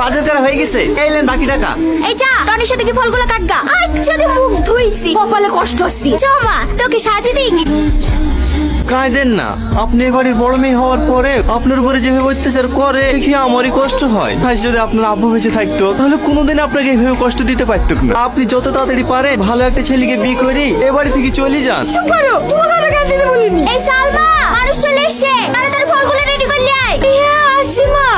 বাজার করা হয়ে গেছে, এই নেন বাকি টাকা। এই যা টনির সাথে কি ফলগুলো কাটগা। আচ্ছা মুখ ধুইছি, কপালে কষ্ট হচ্ছে। চ মা তোকে সাজিয়ে দিই। কাঁদেন না, আপনি এবারে বড় মেয়ে হওয়ার পরে আপনার উপরে যেভাবে অত্যাচার করে দেখি আমারই কষ্ট হয়। আজ যদি আপনার আব্বু বেঁচে থাকতো তাহলে কোনোদিন আপনাকে এভাবে কষ্ট দিতে পারতো না। আপনি যত তাড়াতাড়ি পারে ভালো একটা ছেলেকে বিয়ে করে এ বাড়ি থেকে চলে যান। চুপ করো, তোমার কথা কান দিতে বলিনি। এই সালমা, মানুষ চলে এসেছে, তাড়াতাড়ি ফলগুলো রেডি করলি আয়। হ্যাঁ আসছি মা।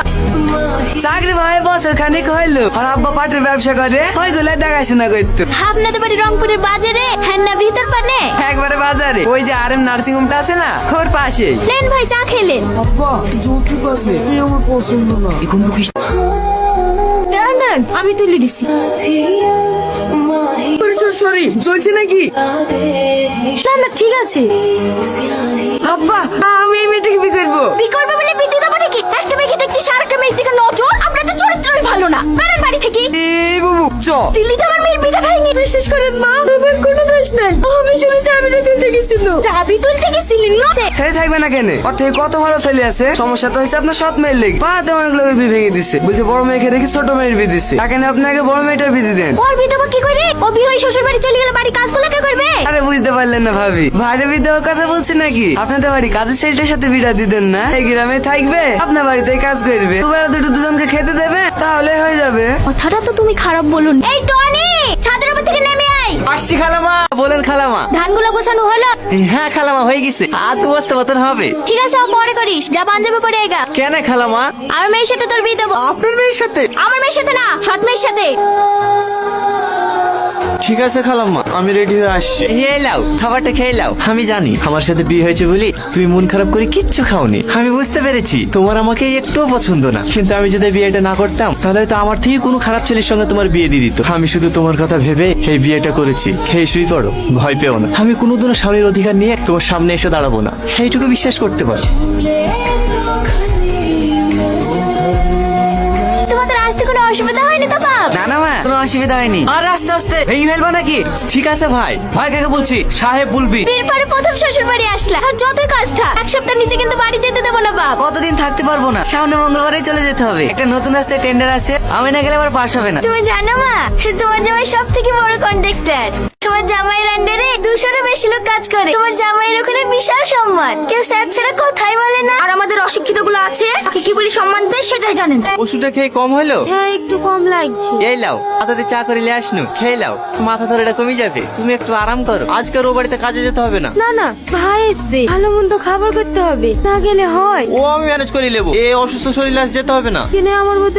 চাকরি ভাই বছর খানিক হইলো, আর আব্বা পাটের ব্যবসা করে, ওইগুলো দেখাশোনা করতো। আপনাদের বাড়ি রংপুরের বাজারে, হ্যাঁ না ভিতর পানে? একবারে বাজারে, ওই যে RM নার্সিং হোমটা আছে না, ওর পাশে। লেন ভাই চা খেলেন। আব্বা যৌতুক আছে, আমার পছন্দ না। এখন তো কি দাঁড়ান আমি তুলে দিছি। সরি চলছে নাকি? না না ঠিক আছে। আব্বা আমি এই মেয়েটাকে বিয়ে করবো। বিয়ে করবে বলে বিয়ে দিতে পারে কি? একটা মেয়েকে দেখতে আরেকটা মেয়ের দিকে নজর, আপনার তো চরিত্রই ভালো না। বেরোন বাড়ি থেকে। এই বাবু চ। দিল্লি তো আমার মেয়ের বিটা খাইনি। বিশ্বাস করেন মা, আমার কোনো দোষ নাই। আমি শুধু চাবিটা তুলতে গেছিল। চাবি তুলতে গেছিলেন না? ছেলে থাকবে না কেন? ওর থেকে কত ভালো ছেলে আছে। সমস্যা তো হয়েছে আপনার সৎ মেয়ের লেগে। পাড়াতে অনেক লোকের বিয়ে ভেঙে দিচ্ছে, বলছে বড় মেয়েকে রেখে ছোট মেয়ের বিয়ে দিচ্ছে। তাকে না আপনাকে বড় মেয়েটার বিয়ে দেন। ওর বিয়ে দেবো কি করে? ও বিয়ে হয়ে শ্বশুর বাড়ি চলে গেলে বাড়ি কাজগুলো কে করবে? আরে বুঝতে পারলেন না ভাবি, বাইরে বিয়ে দেওয়ার কথা বলছি নাকি? আপনাদের বাড়ি কাজের ছেলেটার সাথে বিয়ে দিতেন না? এই গ্রামে থাকবে, আপনার বাড়িতে কাজ করবে, দুবেলা দুজনকে খেতে দেবে, তাহলে হয়ে যাবে। কথাটা তো তুমি খারাপ বলুন। এই টনি, ছাদের উপর থেকে নেমে আয়। আসছি খালামা। বলেন খালামা। ধানগুলো গোছানো হলো? হ্যাঁ খালামা হয়ে গেছে, আর দু বস্তা মতন হবে। ঠিক আছে পরে করিস, যা পাঞ্জাবি পরে আইগা। কেন খালামা? আমার মেয়ের সাথে তোর বিয়ে দেবো। আপনার মেয়ের সাথে? আমার মেয়ের সাথে না, সৎ মেয়ের সাথে। ঠিক আছে খালাম্মা, আমি রেডি হয়ে আসছি। খেয়ে লাও, খাবারটা খেয়ে লাও। আমি জানি আমার সাথে বিয়ে হয়েছে বলি তুমি মন খারাপ করে কিচ্ছু খাওনি। আমি বুঝতে পেরেছি তোমার আমাকে একটুও পছন্দ না, কিন্তু আমি যদি বিয়েটা না করতাম তাহলে তো আমার থেকে কোনো খারাপ ছেলের সঙ্গে তোমার বিয়ে দিয়ে দিত। আমি শুধু তোমার কথা ভেবে এই বিয়েটা করেছি। খেয়ে শুই পড়ো, ভয় পেও না। আমি কোনোদিনও স্বামীর অধিকার নিয়ে তোমার সামনে এসে দাঁড়াবো না, সেইটুকু বিশ্বাস করতে পারো। তোমাদের আসতে কোনো অসুবিধা হয়নি তো বাপ? না না মা, কোনো অসুবিধা হয়নি। আর আস্তে আস্তে ভেঙে ফেলবা নাকি? ঠিক আছে ভাই। ভাই কাকে বলছি? সাহেব বলবি। বিয়ের পরে প্রথম শ্বশুর বাড়ি আসলা, আর যতই কাজ থাক এক সপ্তাহ নিচে কিন্তু বাড়ি যেতে দেবো না বাপ। কতদিন থাকতে পারবো না, সামনে মঙ্গলবারই চলে যেতে হবে। একটা নতুন রাস্তায় টেন্ডার আছে, আমি না গেলে আবার পাস হবে না। তুমি জানো মা, তোমার জামাই সব থেকে বড় কন্ট্রাক্টর। তোমার জামাইয়ের আন্ডারে 200-এরও বেশি লোক কাজ করে। তোমার জামাইয়ের ওখানে বিশাল সম্মান, কেউ স্যার ছাড়া কথাই বলে না। আর আমাদের অশিক্ষিত গুলো আছে, তাকে কি বলি সম্মান দেয় সেটাই জানেন। ওষুধটা খেয়ে কম হলো? হ্যাঁ একটু কম লাগছে। এই লাও, হাতাতে চা করে নিয়ে আসনু, খেয়ে লাও, মাথা ধরেটা কমে যাবে। তুমি একটু আরাম করো, আজকের ও বাড়িতে কাজে যেতে হবে না। না না ভাই এসছে, ভালো মন্দ খাবার করতে হবে, না গেলে হয়। ও আমি ম্যানেজ করে নেবো, এ অসুস্থ শরীরে আজ যেতে হবে না। কিনে আমার মধ্যে